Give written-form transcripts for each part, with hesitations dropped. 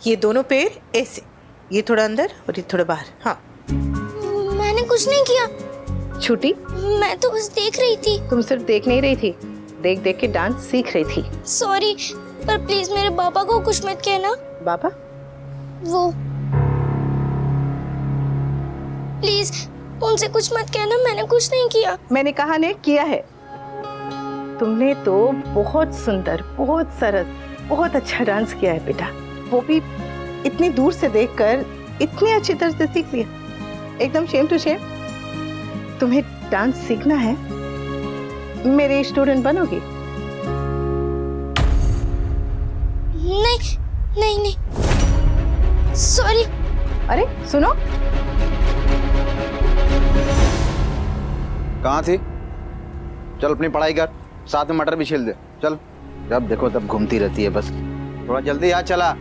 ये दोनों पैर ऐसे, ये थोड़ा अंदर और ये थोड़ा बाहर। हाँ। मैंने कुछ नहीं किया। छुट्टी, मैं तो बस देख रही थी। तुम सिर्फ देख नहीं रही थी, देख देख के डांस सीख रही थी। सॉरी, पर प्लीज मेरे पापा को कुछ मत कहना। बाबा? वो प्लीज उनसे कुछ मत कहना, मैंने कुछ नहीं किया। मैंने कहा ने किया है। तुमने तो बहुत सुंदर, बहुत सरस, बहुत अच्छा डांस किया है बेटा। वो भी इतनी दूर से देखकर इतनी अच्छी तरह से सीख लिया, एकदम शेम टू शेम। तुम्हें डांस सीखना है, मेरी स्टूडेंट बनोगी? नहीं नहीं नहीं, सॉरी। अरे सुनो, कहाँ थी? चल अपनी पढ़ाई कर, साथ में मटर भी छील दे। चल, जब देखो तब घूमती रहती है बस। थोड़ा जल्दी आ, चला।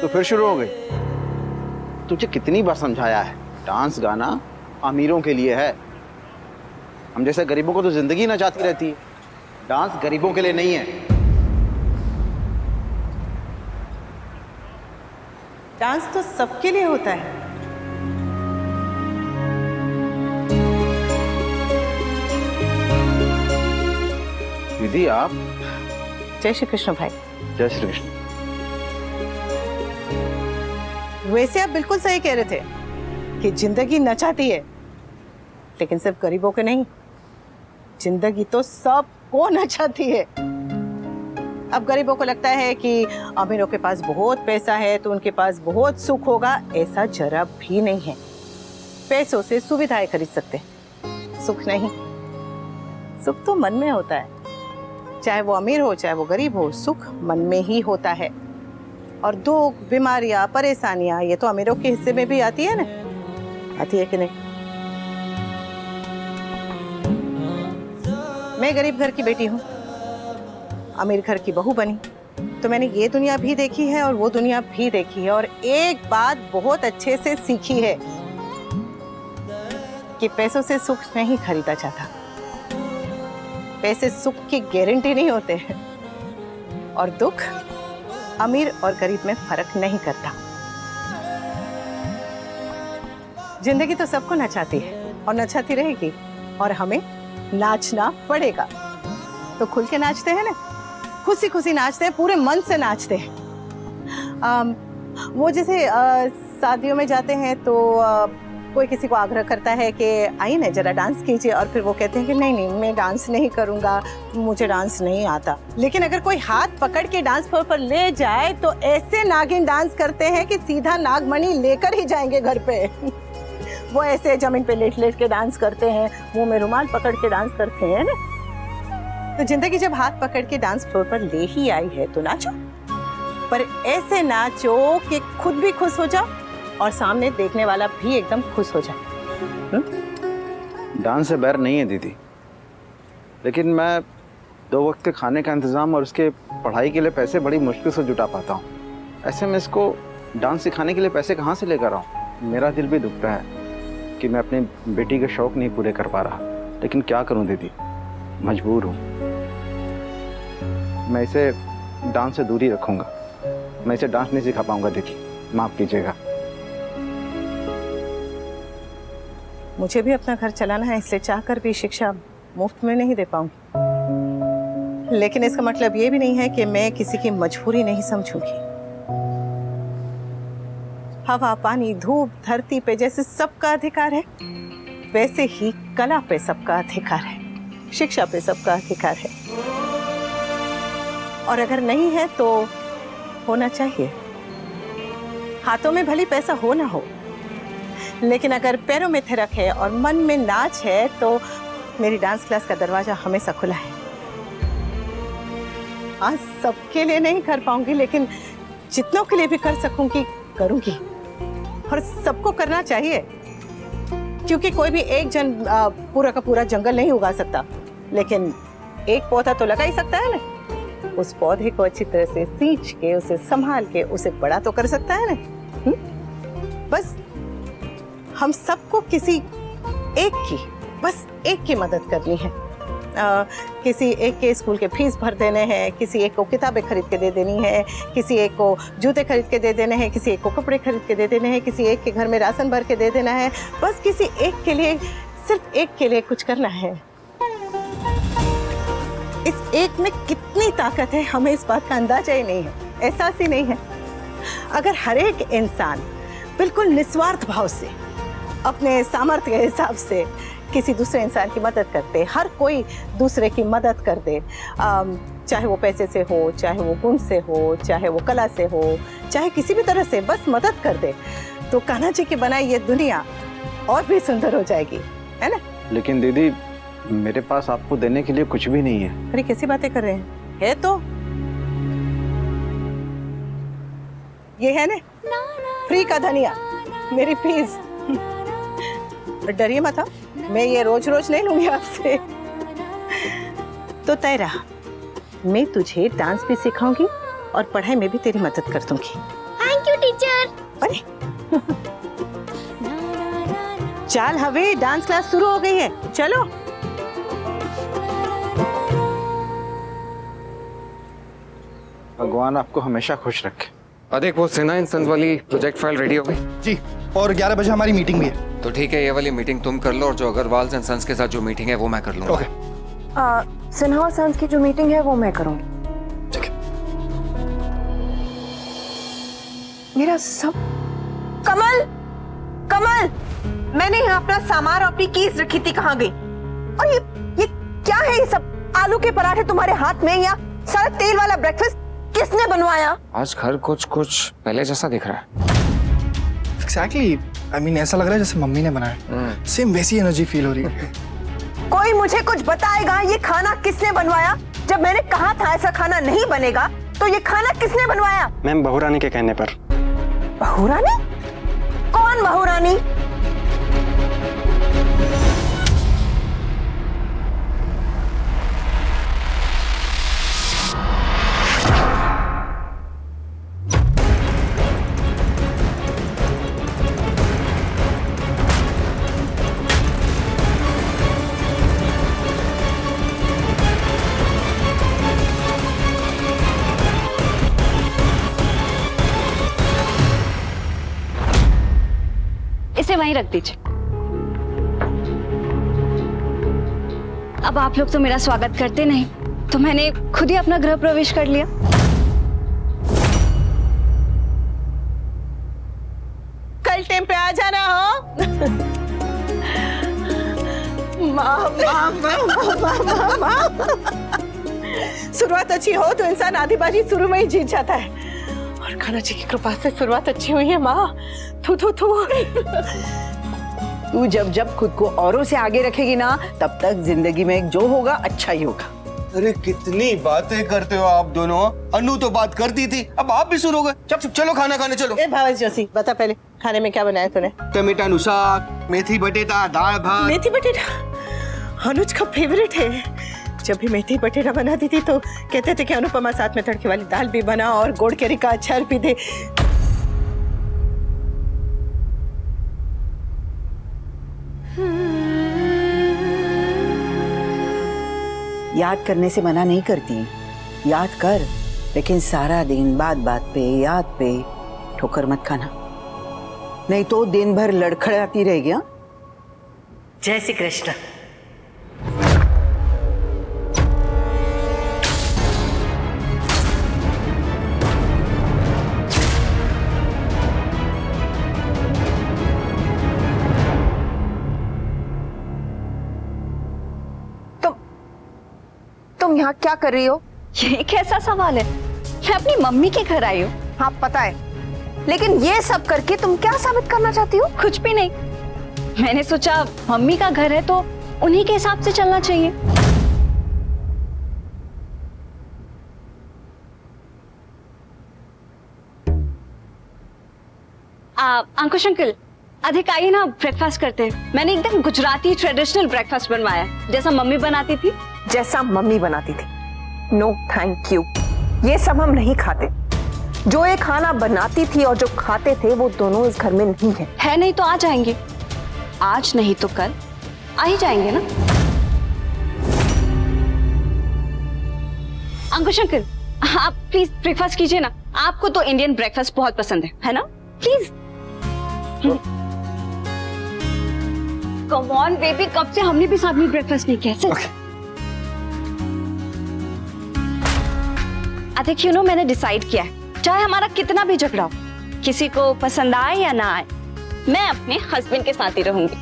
तो फिर शुरू हो गई। तुझे कितनी बार समझाया है, डांस गाना अमीरों के लिए है। हम जैसे गरीबों को तो जिंदगी नचाती रहती है। डांस गरीबों के लिए नहीं है। डांस तो सबके लिए होता है। दीदी आप? जय श्री कृष्ण भाई। जय श्री कृष्ण। वैसे आप बिल्कुल सही कह रहे थे कि जिंदगी नचाती है, लेकिन सिर्फ गरीबों को नहीं, जिंदगी तो सबको नचाती है। अब गरीबों को लगता है कि अमीरों के पास बहुत पैसा है तो उनके पास बहुत सुख होगा। ऐसा जरा भी नहीं है। पैसों से सुविधाएं खरीद सकते, सुख नहीं। सुख तो मन में होता है, चाहे वो अमीर हो चाहे वो गरीब हो, सुख मन में ही होता है। और दुख, बीमारियां, परेशानियां, ये तो अमीरों के हिस्से में भी आती है ना, आती है कि नहीं? मैं गरीब घर की बेटी हूँ, अमीर घर की बहू बनी, तो मैंने ये दुनिया भी देखी है और वो दुनिया भी देखी है। और एक बात बहुत अच्छे से सीखी है कि पैसों से सुख नहीं खरीदा जाता। पैसे सुख की गारंटी नहीं होते हैं, और दुख अमीर और गरीब में फर्क नहीं करता। जिंदगी तो सबको नचाती है और नचाती रहेगी, और हमें नाचना पड़ेगा। तो खुल के नाचते हैं ना, खुशी खुशी नाचते हैं, पूरे मन से नाचते हैं। वो जैसे शादियों में जाते हैं तो कोई किसी को आग्रह करता है कि आइए ना जरा डांस कीजिए, और फिर वो कहते हैं कि नहीं नहीं मैं डांस नहीं करूंगा, मुझे डांस नहीं आता। लेकिन अगर कोई हाथ पकड़ के डांस फ्लोर पर ले जाए तो ऐसे नागिन डांस करते हैं कि सीधा नागमणि लेकर ही जाएंगे घर पे। वो ऐसे जमीन पे लेट लेट के डांस करते हैं, मुंह में रुमाल पकड़ के डांस करते हैं ना। तो जिंदगी जब हाथ पकड़ के डांस फ्लोर पर ले ही आई है तो नाचो, पर ऐसे नाचो कि खुद भी खुश हो जाओ और सामने देखने वाला भी एकदम खुश हो जाए। डांस से बैर नहीं है दीदी, लेकिन मैं 2 वक्त के खाने का इंतजाम और उसके पढ़ाई के लिए पैसे बड़ी मुश्किल से जुटा पाता हूँ। ऐसे में इसको डांस सिखाने के लिए पैसे कहाँ से लेकर आऊँ? मेरा दिल भी दुखता है कि मैं अपनी बेटी के शौक नहीं पूरे कर पा रहा, लेकिन क्या करूँ दीदी, मजबूर हूँ। मैं इसे डांस से दूरी रखूँगा, मैं इसे डांस नहीं सिखा पाऊंगा दीदी, माफ कीजिएगा। मुझे भी अपना घर चलाना है, इसलिए चाहकर भी शिक्षा मुफ्त में नहीं दे पाऊंगी। लेकिन इसका मतलब ये भी नहीं है कि मैं किसी की मजबूरी नहीं समझूंगी। हवा, पानी, धूप, धरती पे जैसे सबका अधिकार है, वैसे ही कला पे सबका अधिकार है, शिक्षा पे सबका अधिकार है। और अगर नहीं है तो होना चाहिए। हाथों में भली पैसा हो ना हो, लेकिन अगर पैरों में थिरक है और मन में नाच है तो मेरी डांस क्लास का दरवाजा हमेशा खुला है। आज सबके लिए नहीं कर पाऊंगी, लेकिन जितनों के लिए भी कर सकूंगी करूंगी। और सबको करना चाहिए, क्योंकि कोई भी एक जन पूरा का पूरा जंगल नहीं उगा सकता, लेकिन एक पौधा तो लगा ही सकता है ना। उस पौधे को अच्छी तरह से सींच के, उसे संभाल के, उसे बड़ा तो कर सकता है ना। बस हम सबको किसी एक की मदद करनी है। किसी एक के स्कूल के फीस भर देने हैं, किसी एक को किताबें खरीद के दे देनी है, किसी एक को जूते खरीद के दे देने हैं, किसी एक को कपड़े खरीद के दे देने हैं, किसी एक के घर में राशन भर के दे देना है। बस किसी एक के लिए, सिर्फ एक के लिए कुछ करना है। इस एक में कितनी ताकत है हमें इस बात का अंदाजा ही नहीं है, एहसास ही नहीं है। अगर हर एक इंसान बिल्कुल निस्वार्थ भाव से, अपने सामर्थ्य के हिसाब से किसी दूसरे इंसान की मदद करते, हर कोई दूसरे की मदद कर दे, चाहे वो पैसे से हो, चाहे वो गुण से हो, चाहे वो कला से हो, चाहे किसी भी तरह से बस मदद कर दे, तो कान्हा जी की बनाई ये दुनिया और भी सुंदर हो जाएगी, है ना? लेकिन दीदी, मेरे पास आपको देने के लिए कुछ भी नहीं है। अरे कैसी बातें कर रहे हैं? है तो ये है ना, फ्री का धनिया, मेरी फीस। डरिए मत, हाँ? मैं ये रोज रोज नहीं लूंगी आपसे। तो तय रहा, मैं तुझे डांस भी सिखाऊंगी और पढ़ाई में भी तेरी मदद कर दूंगी। Thank you teacher. अरे चल हवे, डांस क्लास शुरू हो गई है, चलो। भगवान आपको हमेशा खुश रखे। देख, वो सिन्हा एंड सन्स वाली प्रोजेक्ट फाइल रेडी हो गई जी, और 11 बजे हमारी मीटिंग भी है। तो ठीक है, ये वाली मीटिंग तुम कर लो और जो अग्रवाल एंड सन्स के साथ जो मीटिंग है वो मैं कर लूंगा। ओके। सिन्हा और सन्स की जो मीटिंग है वो मैं करूंगी। ठीक है। मेरा सब कमल, कमल, मैंने यहाँ अपना सामान और अपनी कीज रखी थी, कहाँ गई? और ये क्या है? ये सब आलू के पराठे तुम्हारे हाथ में, या सारा तेल वाला ब्रेकफास्ट किसने बनवाया? आज घर कुछ पहले जैसा दिख रहा है। एग्जैक्टली, आई मीन ऐसा लग रहा है जैसे मम्मी ने बनाया। सेम वैसी एनर्जी फील हो रही है। कोई मुझे कुछ बताएगा ये खाना किसने बनवाया? जब मैंने कहा था ऐसा खाना नहीं बनेगा, तो ये खाना किसने बनवाया? मैम, बहुरानी के कहने पर। बहुरानी? कौन बहुरानी? इसे वहीं रख दीजिए। अब आप लोग तो मेरा स्वागत करते नहीं, तो मैंने खुद ही अपना गृह प्रवेश कर लिया। कल टाइम पे आ जाना हो। माँ, माँ, माँ, माँ, माँ, माँ, माँ। शुरुआत अच्छी हो तो इंसान आधी बाजी शुरू में ही जीत जाता है, और कान्हा जी की कृपा से शुरुआत अच्छी हुई है माँ। थू थू थू। तू जब जब खुद को औरों से आगे रखेगी ना, तब तक जिंदगी में जो होगा अच्छा ही होगा। अरे कितनी बातें करते हो आप दोनों। अनु तो बात करती थी, अब आप भी शुरू हो गए। चलो खाना खाने चलो। ए भावेश जोशी, बता पहले खाने में क्या बनाया तूने? टमेटा नु साग, मेथी बटेटा, दाल भात। मेथी बटेटा अनुज का फेवरेट है। जब भी मेथी बटेटा बनाती थी तो कहते थे कि अनुपमा साथ में तड़के वाली दाल भी बना और गोड़ केरी का अचार भी दे। याद करने से मना नहीं करती, याद कर, लेकिन सारा दिन बात बात पे, याद पे ठोकर मत खाना, नहीं तो दिन भर लड़खड़ाती रहेगी। हाँ? जय श्री कृष्ण। तुम यहाँ क्या कर रही हो? ये कैसा सवाल है? मैं अपनी मम्मी के घर आई हूँ। हाँ पता है, लेकिन ये सब करके तुम क्या साबित करना चाहती हो? कुछ भी नहीं, मैंने सोचा मम्मी का घर है तो उन्हीं के हिसाब से चलना चाहिए। अंकुश अंकल, अधिक आइए ना, ब्रेकफास्ट करते हैं। मैंने एकदम गुजराती ट्रेडिशनल ब्रेकफास्ट बनवाया है, जैसा मम्मी बनाती थी जैसा मम्मी बनाती थी। नो थैंक यू, ये सब हम नहीं खाते। जो ये खाना बनाती थी और जो खाते थे वो दोनों इस घर में नहीं है नहीं तो आ जाएंगे, आज नहीं तो कल आ ही जाएंगे ना। अंकुश अंकल, आप प्लीज ब्रेकफास्ट कीजिए ना, आपको तो इंडियन ब्रेकफास्ट बहुत पसंद है ना? प्लीज। कम ऑन बेबी, कब से हमने भी साथ में ब्रेकफास्ट नहीं किया। देखिए नो, मैंने डिसाइड किया है, चाहे हमारा कितना भी झगड़ा हो, किसी को पसंद आए या ना आए, मैं अपने हस्बैंड के साथ ही रहूंगी।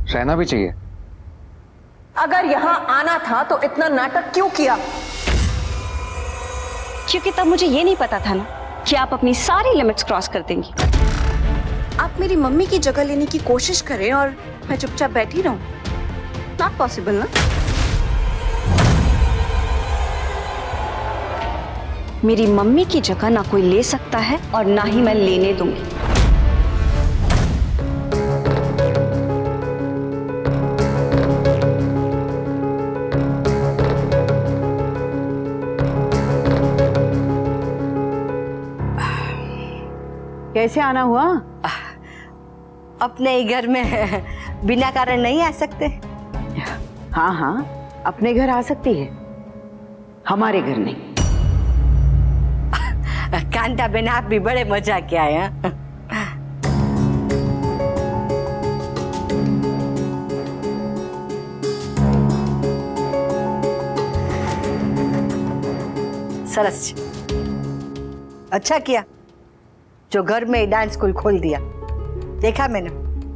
रहना भी चाहिए। अगर यहाँ आना था तो इतना नाटक क्यों किया? क्योंकि तब मुझे ये नहीं पता था ना कि आप अपनी सारी लिमिट्स क्रॉस कर देंगी। आप मेरी मम्मी की जगह लेने की कोशिश करें और मैं चुपचाप बैठी रहूं, नॉट पॉसिबल ना। मेरी मम्मी की जगह ना कोई ले सकता है और ना ही मैं लेने दूंगी। कैसे आना हुआ? अपने ही घर में बिना कारण नहीं आ सकते। हाँ हाँ, अपने घर आ सकती है, हमारे घर नहीं। कांता बहन, आप भी बड़े मजा के आए हैं। सरस, अच्छा किया जो घर में डांस स्कूल खोल दिया। देखा मैंने,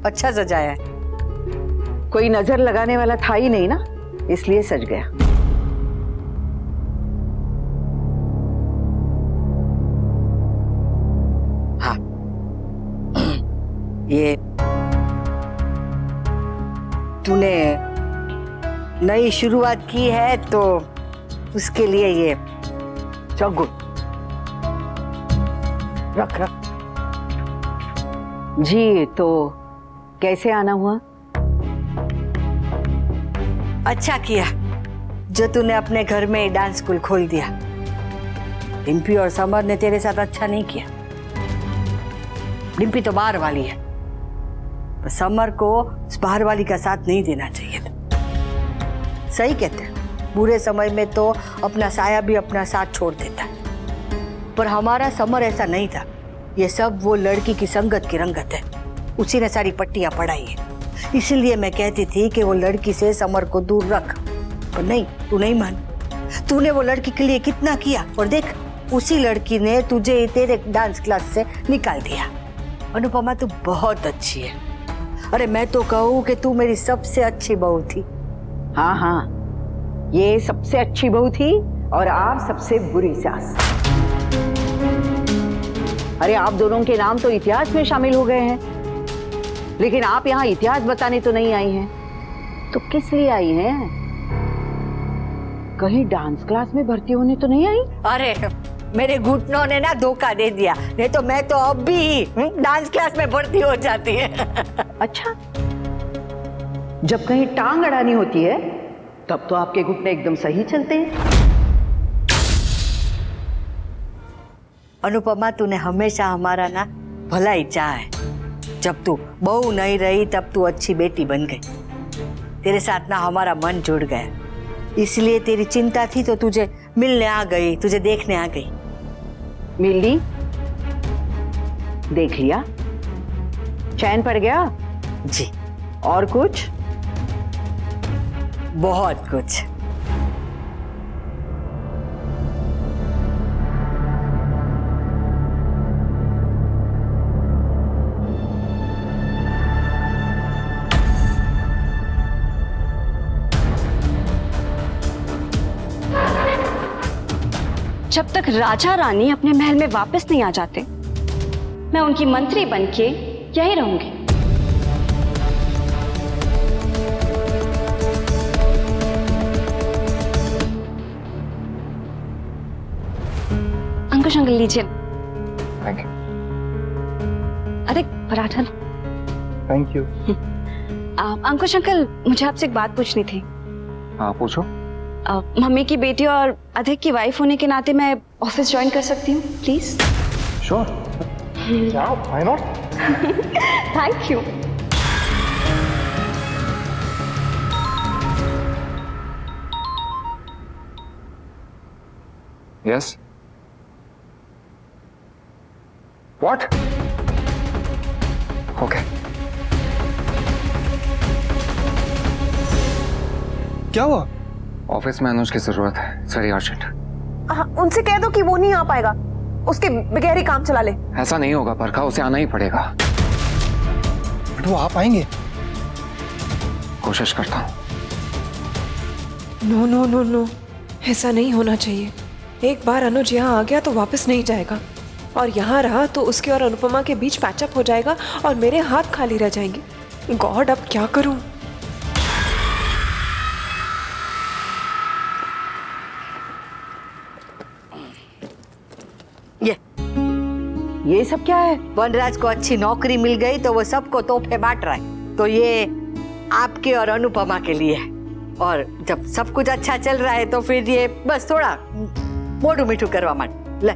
अच्छा सजाया है। कोई नजर लगाने वाला था ही नहीं ना, इसलिए सज गया। हाँ, ये तूने नई शुरुआत की है तो उसके लिए ये चौगुन रख रख। जी, तो कैसे आना हुआ? अच्छा किया जो तूने अपने घर में डांस स्कूल खोल दिया। डिम्पी और समर ने तेरे साथ अच्छा नहीं किया। डिम्पी तो बाहर वाली है, तो समर को उस बाहर वाली का साथ नहीं देना चाहिए था। सही कहते हैं, बुरे समय में तो अपना साया भी अपना साथ छोड़ देता है, पर हमारा समर ऐसा नहीं था। ये सब वो लड़की की संगत की रंगत है, उसी ने सारी पट्टियां पढ़ाई है। इसीलिए मैं कहती थी कि वो लड़की से समर को दूर रख, पर नहीं, तू नहीं मान। तूने वो लड़की के लिए कितना किया और देख, उसी लड़की ने तुझे तेरे डांस क्लास से निकाल दिया। अनुपमा, तू बहुत अच्छी है। अरे मैं तो कहूँ कि तू मेरी सबसे अच्छी बहू थी। हाँ हाँ, ये सबसे अच्छी बहू थी और आप सबसे बुरी सास। अरे आप दोनों के नाम तो इतिहास में शामिल हो गए हैं, लेकिन आप यहाँ इतिहास बताने तो नहीं आई हैं। तो किस लिए आई हैं? कहीं डांस क्लास में भर्ती होने तो नहीं आई? अरे मेरे घुटनों ने ना धोखा दे दिया, नहीं तो मैं तो अब भी डांस क्लास में भर्ती हो जाती है। अच्छा, जब कहीं टांग अड़ानी होती है तब तो आपके घुटने एकदम सही चलते हैं। अनुपमा, तूने हमेशा हमारा ना भला ही चाहा है। जब तू बहू नहीं रही तब तू अच्छी बेटी बन गई। तेरे साथ ना हमारा मन जुड़ गया, इसलिए तेरी चिंता थी तो तुझे मिलने आ गई, तुझे देखने आ गई। मिल ली, देख लिया, चैन पड़ गया? जी। और कुछ? बहुत कुछ। जब तक राजा रानी अपने महल में वापस नहीं आ जाते, मैं उनकी मंत्री बनके यहीं रहूंगी। अंकुश अंकल, लीजिए। Thank you. अरे paratha. Thank you. Ankush uncle, मुझे आपसे एक बात पूछनी थी। हाँ पूछो। मम्मी की बेटी और अधिक की वाइफ होने के नाते मैं ऑफिस ज्वाइन कर सकती हूँ please? Sure. Why not? Thank you. Yes. What? Okay. क्या हुआ? ऑफिस में अनुज की जरूरत है, इट्स वेरी अर्जेंट। उनसे कह दो कि वो नहीं आ पाएगा, उसके बगैर ही काम चला ले। ऐसा नहीं होगा परखा, उसे आना ही पड़ेगा। बट वो आ पाएंगे? कोशिश करता हूँ। नो नो नो नो, ऐसा नहीं होना चाहिए। एक बार अनुज यहाँ आ गया तो वापस नहीं जाएगा, और यहाँ रहा तो उसके और अनुपमा के बीच पैचअप हो जाएगा और मेरे हाथ खाली रह जाएंगे। गॉड, अब क्या करूँ? ये सब क्या है? वनराज को अच्छी नौकरी मिल गई तो वो सबको तोहफे बांट रहा है, तो ये आपके और अनुपमा के लिए है। और जब सब कुछ अच्छा चल रहा है तो फिर ये बस थोड़ा मोटू मिठू करवा माट ले।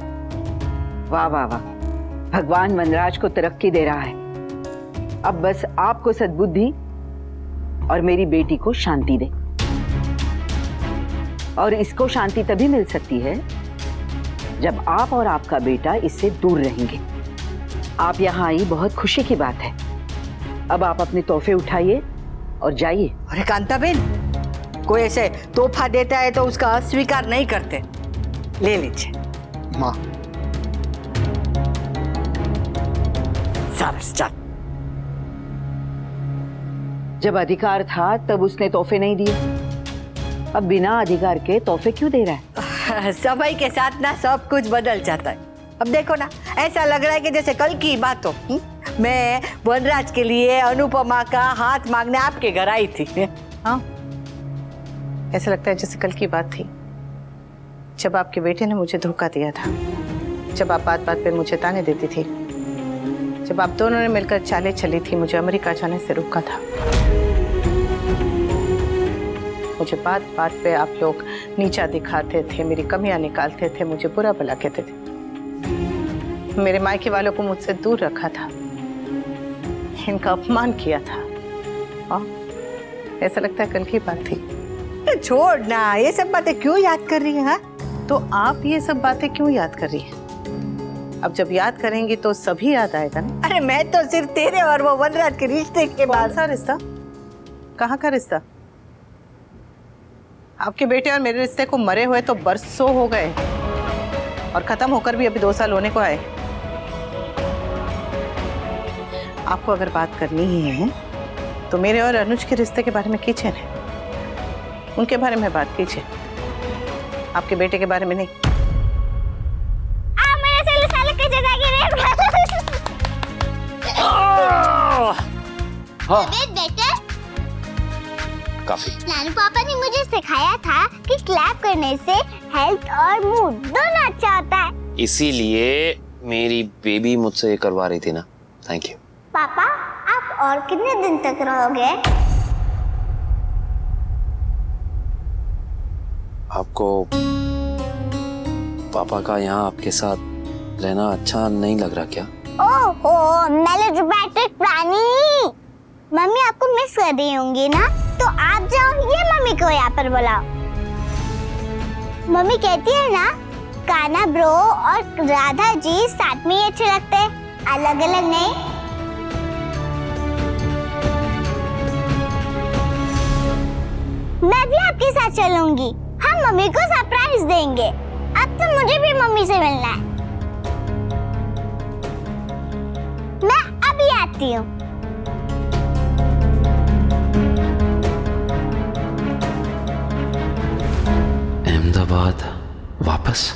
वाह वाह वाह, भगवान वनराज को तरक्की दे रहा है। अब बस आपको सद्बुद्धि और मेरी बेटी को शांति दे। और इसको शांति तभी मिल सकती है जब आप और आपका बेटा इससे दूर रहेंगे। आप यहाँ आई बहुत खुशी की बात है। अब आप अपने तोहफे उठाइए और जाइए। अरे कांताबेन, कोई ऐसे तोहफा देता है तो उसका अस्वीकार नहीं करते, ले लीजिए। माँ, सारस चल। जब अधिकार था तब उसने तोहफे नहीं दिए, अब बिना अधिकार के तोहफे क्यों दे रहा है? समय के साथ ना सब कुछ बदल जाता है। अब देखो ना, ऐसा लग रहा है कि जैसे कल की बात हो। मैं वनराज के लिए अनुपमा का हाथ मांगने आपके घर आई थी। हाँ, ऐसा लगता है जैसे कल की बात थी, जब आपके बेटे ने मुझे धोखा दिया था, जब आप बात बात पे मुझे ताने देती थी, जब आप दोनों ने मिलकर चाले चली थी, मुझे अमेरिका जाने से रोका था। मुझे बात बात पे आप लोग नीचा दिखाते थे, मेरी कमियां निकालते थे, मुझे बुरा भला कहते थे, मेरे मायके वालों को मुझसे दूर रखा था, इनका अपमान किया था। हाँ, ऐसा लगता है कल की बात थी। छोड़ ना, ये सब बातें क्यों याद कर रही है? हाँ, तो आप ये सब बातें क्यों याद कर रही हैं? अब जब याद करेंगी तो सभी याद आएगा ना। अरे मैं तो सिर्फ तेरे और वो वनराज के रिश्ते के बाद। कौन सा रिश्ता? कहाँ का रिश्ता? आपके बेटे और मेरे रिश्ते को मरे हुए तो बरसों हो गए, और खत्म होकर भी अभी 2 साल होने को आए। आपको अगर बात करनी ही है तो मेरे और अनुज के रिश्ते के बारे में कीजिए ना, उनके बारे में बात कीजिए, आपके बेटे के बारे में नहीं। हाँ, बेटा, काफी। नानू पापा ने मुझे सिखाया था कि क्लैप करने से हेल्थ और मूड दोनों अच्छा होता है। इसीलिए मेरी बेबी मुझसे ये करवा रही थी ना। Thank you. पापा, आप और कितने दिन तक रहोगे? आपको पापा का यहाँ आपके साथ रहना अच्छा नहीं लग रहा क्या? ओहो, मेलोड्रामेटिक प्राणी। मम्मी आपको मिस कर रही होंगी ना, तो आप जाओ, ये मम्मी को यहाँ पर बुलाओ। मम्मी कहती है ना, कान्हा ब्रो और राधा जी साथ में ही अच्छे लगते हैं, अलग अलग नहीं। मैं भी आपके साथ चलूंगी, हम मम्मी को सरप्राइज देंगे। अब तो मुझे भी मम्मी से मिलना है। मैं अभी आती हूँ। अहमदाबाद वापस?